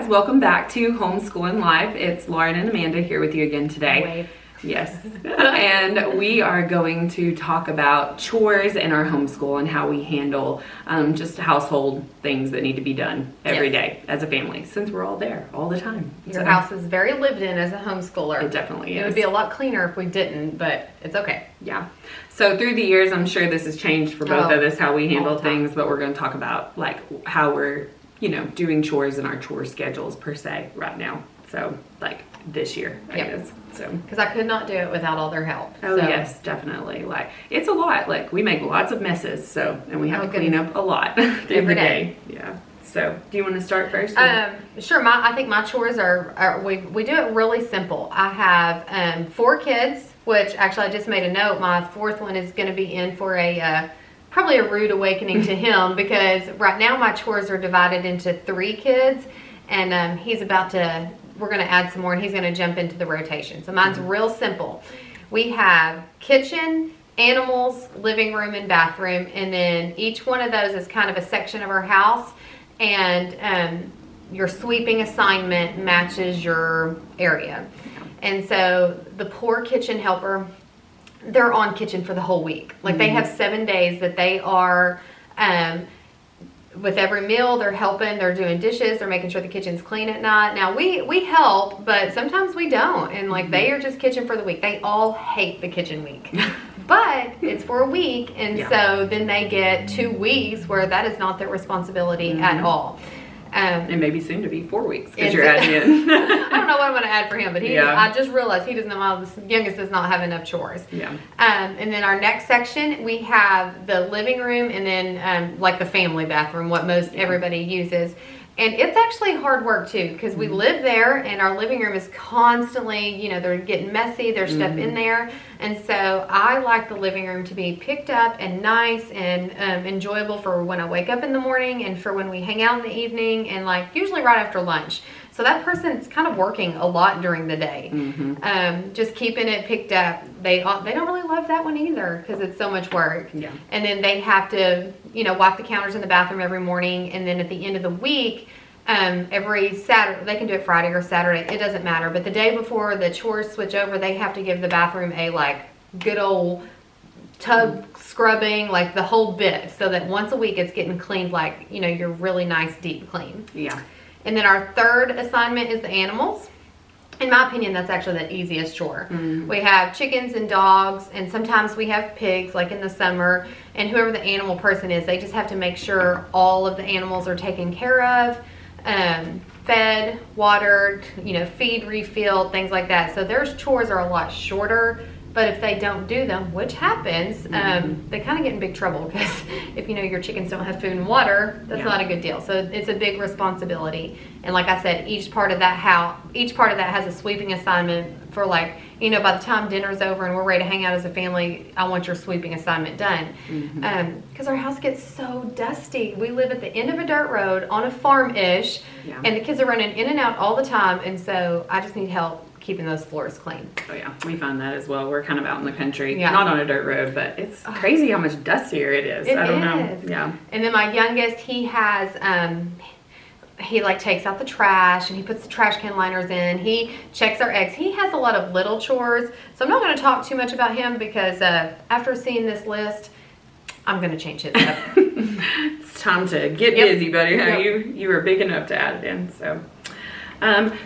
dads, welcome back to Homeschooling Live. It's Lauren and Amanda here with you again today. Wave. Yes. And we are going to talk about chores in our homeschool and how we handle just household things that need to be done every day as a family, since we're all there all the time. Your house is very lived in as a homeschooler. It definitely is. It would be a lot cleaner if we didn't, but it's okay. Yeah. So through the years, I'm sure this has changed for both of us, how we handle things, but we're going to talk about like how we're, doing chores in our chore schedules per se right now. So like this year, I guess. So because I could not do it without all their help. Oh yes, definitely. Like it's a lot. Like we make lots of messes, and we have to clean up a lot every day. Yeah. So do you want to start first? Sure. I think my chores are we do it really simple. I have 4 kids, which actually I just made a note. My 4th one is going to be in for probably a rude awakening to him, because right now my chores are divided into 3 kids, and we're going to add some more, and he's going to jump into the rotation. So mine's real simple. We have kitchen, animals, living room, and bathroom, and then each one of those is kind of a section of our house, and your sweeping assignment matches your area. And so the poor kitchen helper, they're on kitchen for the whole week. Like they have 7 days that they are with every meal, they're helping, they're doing dishes, they're making sure the kitchen's clean at night. Now we help, but sometimes we don't, and like they are just kitchen for the week. They all hate the kitchen week. But it's for a week, and so then they get 2 weeks where that is not their responsibility at all. And maybe soon to be 4 weeks, because you're adding in. I don't know what I'm going to add for him, but I just realized he doesn't know, the youngest does not have enough chores. Yeah. And then our next section, we have the living room, and then like the family bathroom, what most everybody uses. And it's actually hard work too, because we live there, and our living room is constantly, they're getting messy, there's stuff in there. And so I like the living room to be picked up and nice and enjoyable for when I wake up in the morning, and for when we hang out in the evening, and like usually right after lunch. So that person's kind of working a lot during the day, just keeping it picked up. They don't really love that one either, because it's so much work. Yeah. And then they have to, wipe the counters in the bathroom every morning. And then at the end of the week, every Saturday, they can do it Friday or Saturday, it doesn't matter. But the day before the chores switch over, they have to give the bathroom a like good old tub scrubbing, like the whole bit, so that once a week it's getting cleaned, like, your really nice deep clean. Yeah. And then our 3rd assignment is the animals. In my opinion, that's actually the easiest chore. We have chickens and dogs, and sometimes we have pigs, like in the summer. And whoever the animal person is, they just have to make sure all of the animals are taken care of, fed, watered, feed refilled, things like that. So their chores are a lot shorter. But if they don't do them, which happens, they kind of get in big trouble, because if your chickens don't have food and water, that's not a good deal. So it's a big responsibility. And like I said, each part of that has a sweeping assignment for, like, by the time dinner's over and we're ready to hang out as a family, I want your sweeping assignment done. Because our house gets so dusty. We live at the end of a dirt road on a farm-ish, and the kids are running in and out all the time, and so I just need help keeping those floors clean. Oh yeah, we find that as well. We're kind of out in the country, not on a dirt road, but it's crazy how much dustier it is. I don't know. Yeah. And then my youngest, he has he like takes out the trash, and he puts the trash can liners in. He checks our eggs. He has a lot of little chores, so I'm not going to talk too much about him, because after seeing this list, I'm going to change his up. It's time to get busy, buddy. You were big enough to add it in, so.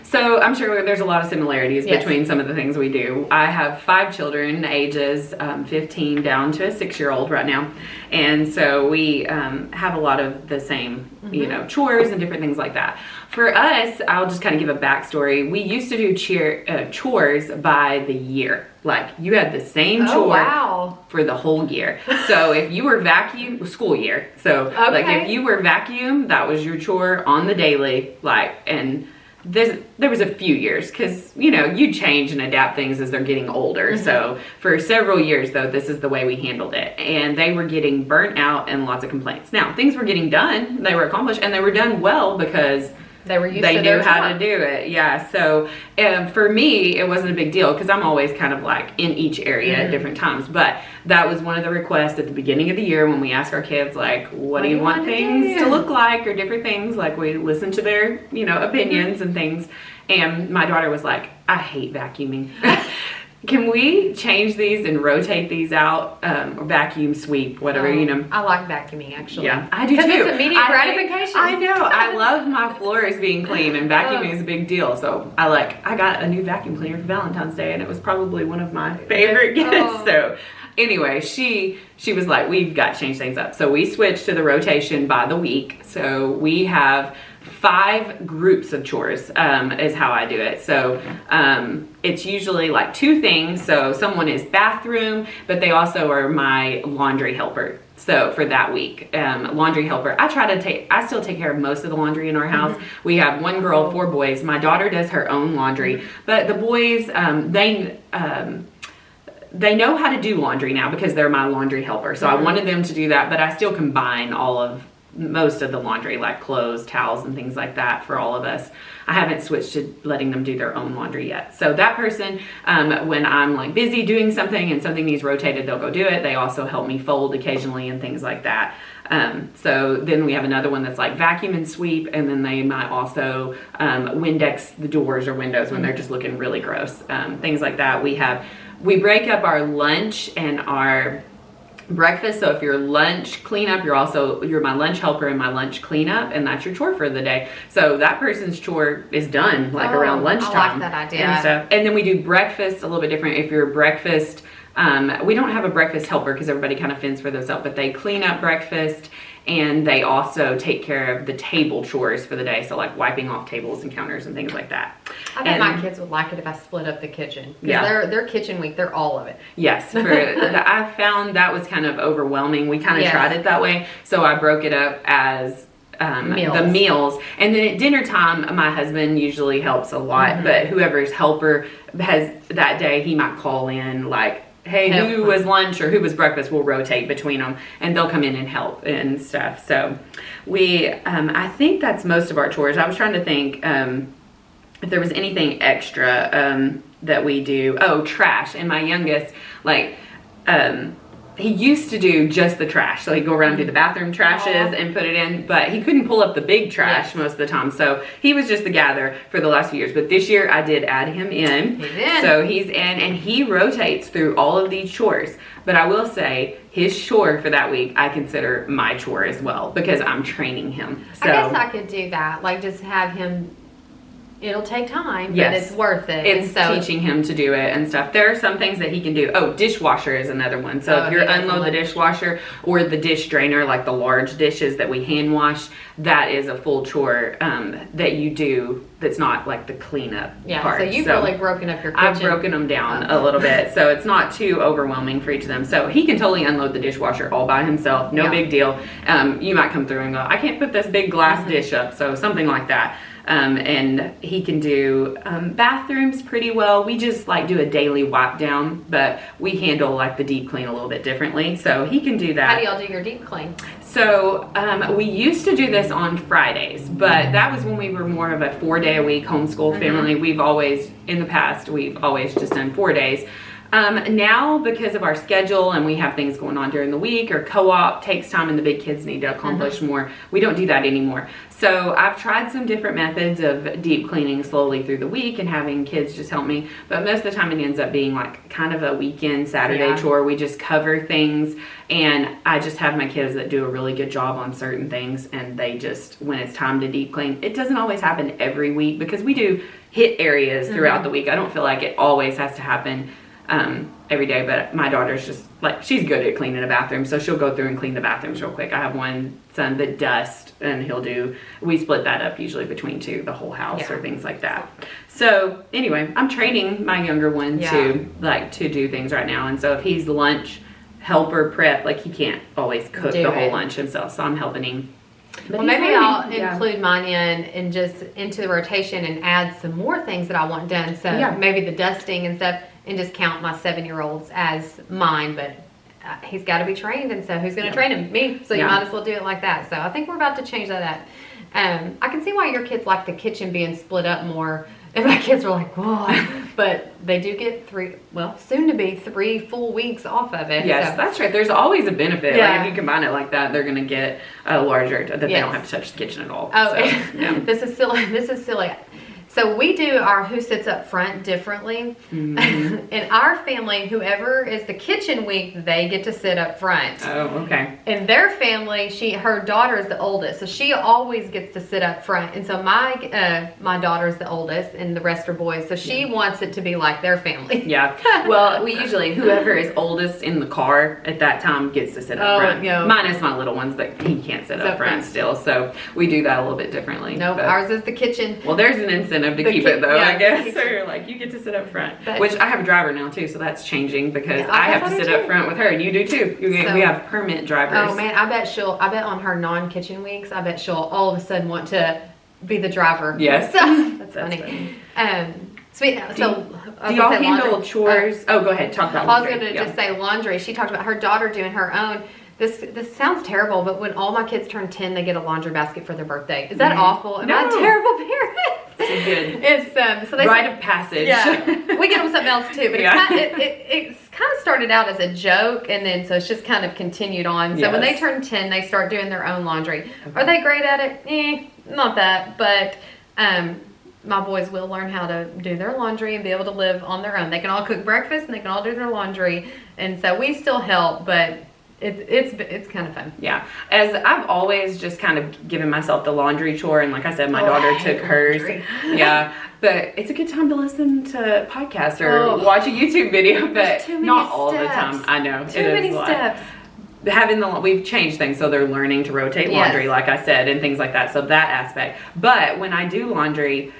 So I'm sure there's a lot of similarities between some of the things we do. I have 5 children, ages 15 down to a 6-year-old right now. And so we have a lot of the same, chores and different things like that. For us, I'll just kind of give a backstory. We used to do chores by the year. Like you had the same chore for the whole year. So if you were school year. So like if you were vacuum, that was your chore on the daily, and there was a few years, because you change and adapt things as they're getting older. So for several years though, this is the way we handled it, and they were getting burnt out and lots of complaints. Now things were getting done, they were accomplished, and they were done well, because They were used they to knew their how chore. to do it. Yeah. So for me, it wasn't a big deal because I'm always kind of like in each area at different times. But that was one of the requests at the beginning of the year when we ask our kids, like, what do you want things to look like, or different things. Like, we listen to their, opinions and things. And my daughter was like, I hate vacuuming. Can we change these and rotate these out, or vacuum, sweep, whatever, I like vacuuming, actually. Yeah, I do too. Because it's immediate gratification. I know. I love my floors being clean, and vacuuming is a big deal. So I got a new vacuum cleaner for Valentine's Day, and it was probably one of my favorite gifts. So anyway, she was like, we've got to change things up. So we switched to the rotation by the week. So we have 5 groups of chores, is how I do it. So it's usually like 2 things. So someone is bathroom, but they also are my laundry helper. So for that week, laundry helper, I still take care of most of the laundry in our house. We have 1 girl, 4 boys. My daughter does her own laundry, but the boys, they know how to do laundry now because they're my laundry helper. So I wanted them to do that, but I still combine most of the laundry, like clothes, towels, and things like that for all of us. I haven't switched to letting them do their own laundry yet. So that person, when I'm like busy doing something and something needs rotated, they'll go do it. They also help me fold occasionally and things like that. So then we have another one that's like vacuum and sweep, and then they might also Windex the doors or windows when they're just looking really gross. Things like that. We break up our lunch and our breakfast. So if you're lunch cleanup, you're my lunch helper and my lunch cleanup, and that's your chore for the day. So that person's chore is done around lunchtime. I like that idea. And stuff. And then we do breakfast a little bit different. If you're breakfast, we don't have a breakfast helper because everybody kind of fends for themselves, but they clean up breakfast, and they also take care of the table chores for the day. So like wiping off tables and counters and things like that. I bet my kids would like it if I split up the kitchen. Yeah. They're kitchen week. They're all of it. Yes. I found that was kind of overwhelming. We kind of tried it that way. So I broke it up as the meals. And then at dinner time, my husband usually helps a lot, but whoever's helper has that day, he might call in like, hey, who was lunch or who was breakfast, we'll rotate between them, and they'll come in and help and stuff. So I think that's most of our chores. I was trying to think if there was anything extra that we do. Oh, trash. And my youngest, he used to do just the trash. So he'd go around and do the bathroom trashes and put it in, but he couldn't pull up the big trash most of the time. So he was just the gatherer for the last few years. But this year I did add him in. He's in. So he's in, and he rotates through all of these chores. But I will say his chore for that week, I consider my chore as well because I'm training him. So I guess I could do that. Like just have him. It'll take time, but it's worth it. It's teaching him to do it and stuff. There are some things that he can do. Oh, dishwasher is another one. So if you unload the dishwasher or the dish drainer, like the large dishes that we hand wash, that is a full chore that you do. That's not like the cleanup part. So you've really broken up your kitchen. I've broken them down a little bit, so it's not too overwhelming for each of them. So he can totally unload the dishwasher all by himself, no big deal. You might come through and go, I can't put this big glass dish up, so something like that. And he can do bathrooms pretty well. We just do a daily wipe down, but we handle the deep clean a little bit differently. So he can do that. How do y'all do your deep clean? So we used to do this on Fridays, but that was when we were more of a 4-day-a-week homeschool family. In the past, we've always just done 4 days. Now, because of our schedule and we have things going on during the week, or co-op takes time and the big kids need to accomplish more, we don't do that anymore. So I've tried some different methods of deep cleaning slowly through the week and having kids just help me. But most of the time it ends up being kind of a weekend Saturday chore. We just cover things, and I just have my kids that do a really good job on certain things, and they just, when it's time to deep clean, it doesn't always happen every week because we do hit areas throughout the week. I don't feel like it always has to happen every day, but my daughter's just she's good at cleaning a bathroom, so she'll go through and clean the bathrooms real quick. I have one son that dusts, and we split that up usually between 2, the whole house or things like that. So anyway, I'm training my younger one to do things right now, and so if he's lunch helper prep, he can't always cook the whole lunch himself, so I'm helping him. But well, maybe I'll include mine and just into the rotation and add some more things that I want done. So maybe the dusting and stuff, and just count my 7-year-olds as mine. But he's got to be trained, and so who's going to train him? Me. So you might as well do it like that. So I think we're about to change that up. I can see why your kids like the kitchen being split up more. And my kids were like, whoa. But they do get soon to be 3 full weeks off of it. Yes, so. that's right. There's always a benefit. Yeah. Like if you combine it like that, they're going to get a larger, that they don't have to touch the kitchen at all. Oh, so, yeah. This is silly. So we do our who sits up front differently. Mm-hmm. In our family, whoever is the kitchen week, they get to sit up front. Oh, okay. In their family, her daughter is the oldest, so she always gets to sit up front. And so my daughter is the oldest, and the rest are boys. So she wants it to be like their family. Yeah. Well, we usually, whoever is oldest in the car at that time gets to sit up front. Yeah. Minus my little ones that he can't sit up front still. So we do that a little bit differently. Nope, ours is the kitchen. Well, there's an incentive to keep it though, yeah, I guess. Or like you get to sit up front. But, which I have a driver now too, so that's changing because Yeah, I have to sit up front with her, and you do too. We have permit drivers. Oh man, I bet on her non-kitchen weeks, I bet she'll all of a sudden want to be the driver. Yes. So, that's funny. Do y'all handle chores? Go ahead. Talk about laundry. I was going to just say laundry. She talked about her daughter doing her own. This sounds terrible, but when all my kids turn 10, they get a laundry basket for their birthday. Is that awful? Am I a terrible parent? It's good. It's so they rite of passage. Yeah, we get them something else too, but it's kind of started out as a joke, and then so it's just kind of continued on. So when they turn 10, they start doing their own laundry. Okay. Are they great at it? Not that, but my boys will learn how to do their laundry and be able to live on their own. They can all cook breakfast and they can all do their laundry, and so we still help, but it's kind of fun. Yeah, as I've always just kind of given myself the laundry chore, and like I said, my daughter took hers. Yeah, but it's a good time to listen to podcasts or watch a YouTube video, but not all the time. I know too many steps. We've changed things so they're learning to rotate laundry, like I said, and things like that. So that aspect. But when I do laundry,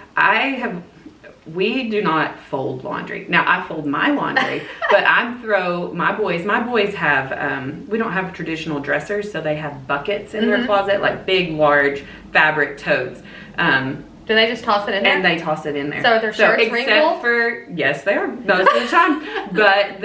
we do not fold laundry. Now I fold my laundry, but I throw my boys have, we don't have traditional dressers, so they have buckets in their closet, like big, large fabric totes. Do they just toss it in there? And they toss it in there. So are their shirts wrinkled? Yes, they are most of the time. But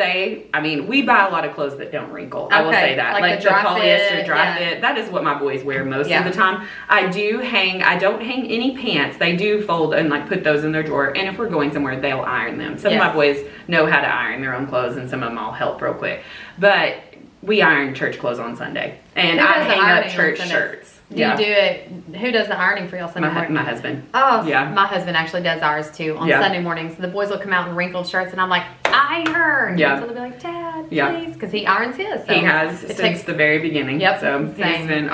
we buy a lot of clothes that don't wrinkle. I will say that. Like the polyester fit, dry fit. That is what my boys wear most of the time. I don't hang any pants. They do fold and put those in their drawer. And if we're going somewhere, they'll iron them. Some of my boys know how to iron their own clothes, and some of them I'll help real quick. But we iron church clothes on Sunday. And I hang up church shirts. Do you do it? Who does the ironing for y'all Sunday morning? My husband. Oh, yeah. My husband actually does ours too on Sunday mornings. The boys will come out in wrinkled shirts, and I'm like, iron. Yeah. So they'll be like, Dad, please, because he irons his. So he has since the very beginning. Yep. So he's been.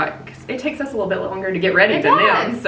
It takes us a little bit longer to get ready than them.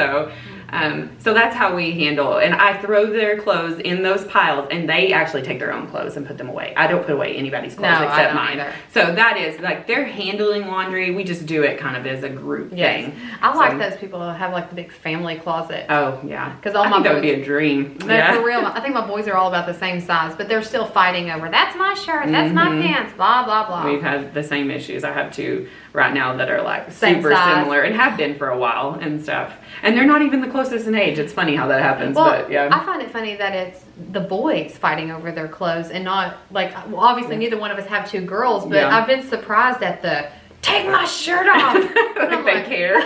So that's how we handle. And I throw their clothes in those piles, and they actually take their own clothes and put them away. I don't put away anybody's clothes except mine. Either. So that is they're handling laundry. We just do it kind of as a group thing. I like those people who have the big family closet. Oh yeah, because I think that would be a dream. For real, I think my boys are all about the same size, but they're still fighting over that's my shirt, that's my pants, blah blah blah. We've had the same issues. I have two right now that are super similar and have been for a while and stuff. And they're not even the closest in age. It's funny how that happens. Well, but yeah. I find it funny that it's the boys fighting over their clothes and not obviously neither one of us have two girls, but I've been surprised at the take my shirt off. They care.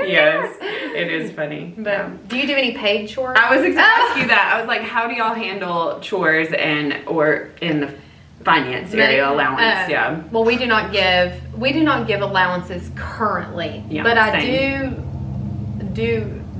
Yes, it is funny. But do you do any paid chores? I was going to ask you that. I was like, how do y'all handle chores or in the finance area allowance? Well, we do not give allowances currently, but I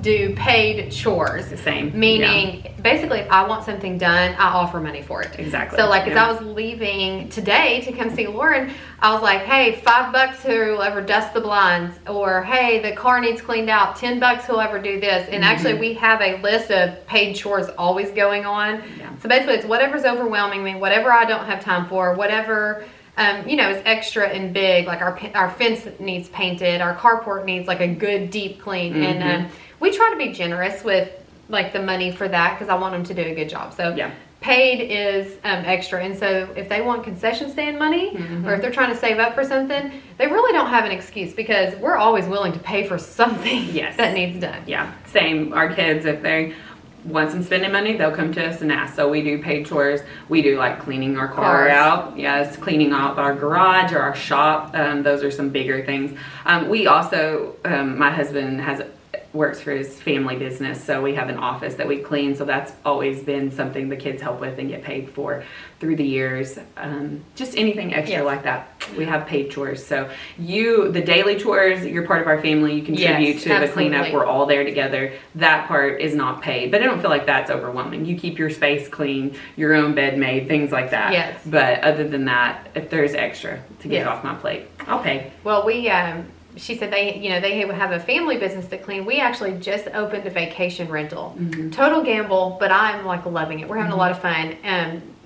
do paid chores. The same. Meaning, basically, if I want something done, I offer money for it. Exactly. So, as I was leaving today to come see Lauren, I was like, hey, $5 whoever dusts the blinds, or hey, the car needs cleaned out, $10 whoever do this. And actually, we have a list of paid chores always going on. Yeah. So basically, it's whatever's overwhelming me, whatever I don't have time for, whatever it's extra and big, like our fence needs painted, our carport needs a good deep clean, and we try to be generous with the money for that because I want them to do a good job. So paid is extra, and so if they want concession stand money or if they're trying to save up for something, they really don't have an excuse because we're always willing to pay for something that needs done. Yeah, same. Our kids, if they want some spending money, they'll come to us and ask. So we do paid chores. We do cleaning our car out. Yes, cleaning out our garage or our shop. Those are some bigger things. We also, my husband has works for his family business, so we have an office that we clean, so that's always been something the kids help with and get paid for through the years. Just anything extra like that, we have paid chores. So the daily chores, you're part of our family, you contribute to the cleanup, we're all there together. That part is not paid, but I don't feel like that's overwhelming. You keep your space clean, your own bed made, things like that. Yes. But other than that, if there's extra to get off my plate, I'll pay. Well, she said they have a family business to clean. We actually just opened a vacation rental. Total gamble, but I'm like loving it. We're having a lot of fun.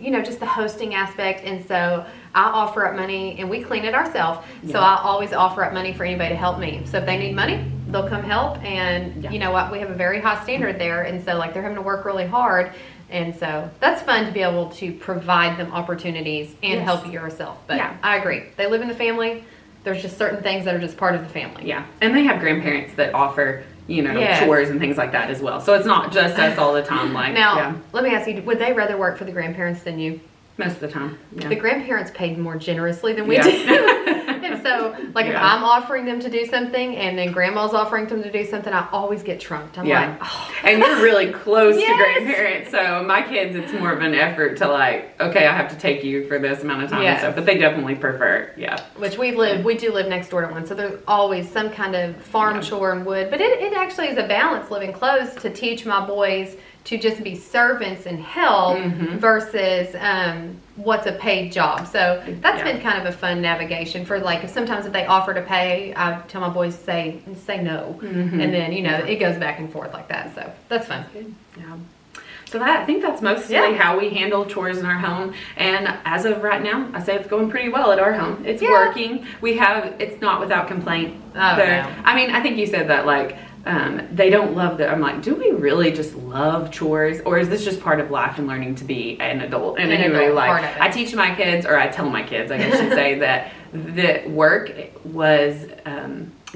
Just the hosting aspect. And so I offer up money, and we clean it ourselves. So I always offer up money for anybody to help me. So if they need money, they'll come help. And you know what? We have a very high standard there. And so like they're having to work really hard. And so that's fun to be able to provide them opportunities and help you yourself. But I agree. They live in the family. There's just certain things that are just part of the family. Yeah. And they have grandparents that offer, chores and things like that as well. So it's not just us all the time. Now, let me ask you, would they rather work for the grandparents than you? Most of the time. Yeah. The grandparents paid more generously than we do. And so, if I'm offering them to do something and then grandma's offering them to do something, I always get trumped. I'm like, oh. And you're really close to grandparents. So my kids, it's more of an effort to okay, I have to take you for this amount of time and stuff. But they definitely prefer it. Which we do live next door to one. So there's always some kind of farm chore and wood. But it actually is a balance living close to teach my boys to just be servants and help versus what's a paid job. So that's been kind of a fun navigation for sometimes if they offer to pay, I tell my boys say no. And then, it goes back and forth like that. So that's fun. Yeah. So I think that's mostly how we handle chores in our home. And as of right now, I say it's going pretty well at our home. It's working. It's not without complaint. I mean, I think you said that they don't love I'm like, do we really just love chores, or is this just part of life and learning to be an adult? And anyway, I teach my kids, or I tell my kids, I guess I should say, that work was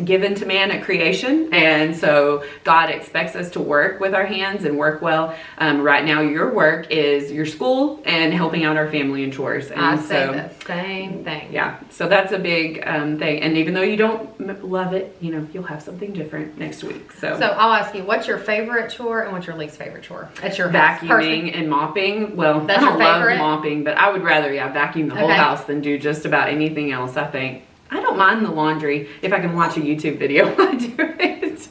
given to man at creation, and so God expects us to work with our hands and work well. Right now, your work is your school and helping out our family in chores. And I say the same thing. Yeah, so that's a big thing. And even though you don't love it, you'll have something different next week. So I'll ask you, what's your favorite chore and what's your least favorite chore at your house? Vacuuming and mopping. Well, I don't love mopping, but I would rather vacuum the whole house than do just about anything else, I think. I don't mind the laundry if I can watch a YouTube video while I do it.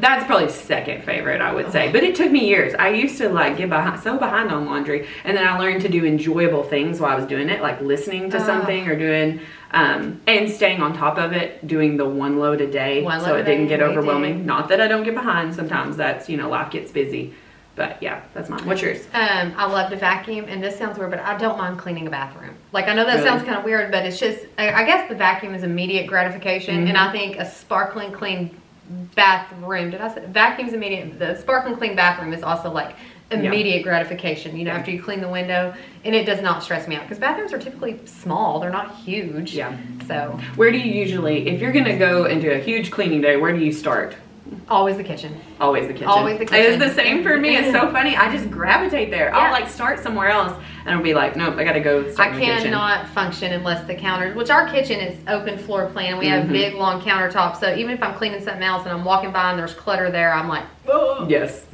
That's probably second favorite, I would say. But it took me years. I used to get behind on laundry, and then I learned to do enjoyable things while I was doing it, like listening to something or doing and staying on top of it, doing the one load a day so it didn't get overwhelming. Not that I don't get behind. Sometimes that's life gets busy. But that's mine. What's yours? I love to vacuum, and this sounds weird, but I don't mind cleaning a bathroom. I know that sounds kind of weird, but it's just, I guess the vacuum is immediate gratification, and I think a sparkling clean bathroom, did I say vacuum's immediate? The sparkling clean bathroom is also immediate gratification, after you clean the window, and it does not stress me out because bathrooms are typically small, they're not huge. So where do you usually, if you're gonna go and do a huge cleaning day, where do you start? Always the kitchen. Always the kitchen. Always the kitchen. It is the same for me. It's so funny. I just gravitate there. I'll start somewhere else and I'll be like, nope, I gotta go start in the kitchen. I cannot function unless the counter, which our kitchen is open floor plan. We have big long countertops. So even if I'm cleaning something else and I'm walking by and there's clutter there, I'm like, oh. Yes.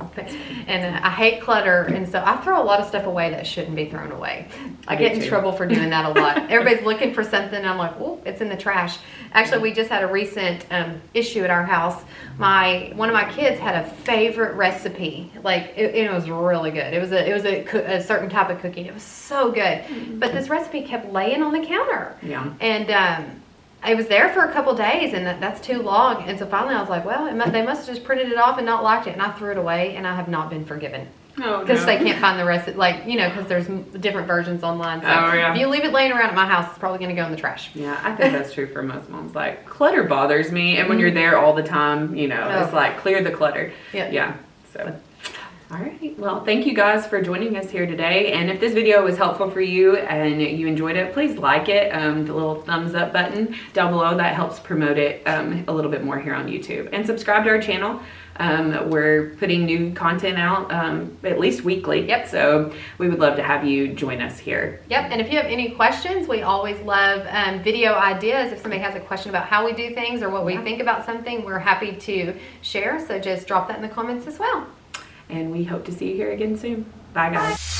And I hate clutter, and so I throw a lot of stuff away that shouldn't be thrown away. I get in trouble for doing that a lot. Everybody's looking for something, and I'm like, oh, it's in the trash. Actually, we just had a recent issue at our house. One of my kids had a favorite recipe. It was really good. It was a certain type of cookie. It was so good. But this recipe kept laying on the counter. Yeah. And I was there for a couple days, and that's too long. And so finally I was like, well, they must have just printed it off and not liked it. And I threw it away, and I have not been forgiven. Oh, because they can't find the recipe, because there's different versions online. So if you leave it laying around at my house, it's probably going to go in the trash. Yeah, I think that's true for most moms. Clutter bothers me, and when you're there all the time, it's clear the clutter. Yeah. So All right. Well, thank you guys for joining us here today. And if this video was helpful for you and you enjoyed it, please like it. The little thumbs up button down below, that helps promote it a little bit more here on YouTube. And subscribe to our channel. We're putting new content out at least weekly. Yep. So we would love to have you join us here. Yep. And if you have any questions, we always love video ideas. If somebody has a question about how we do things or what we think about something, we're happy to share. So just drop that in the comments as well. And we hope to see you here again soon. Bye, guys.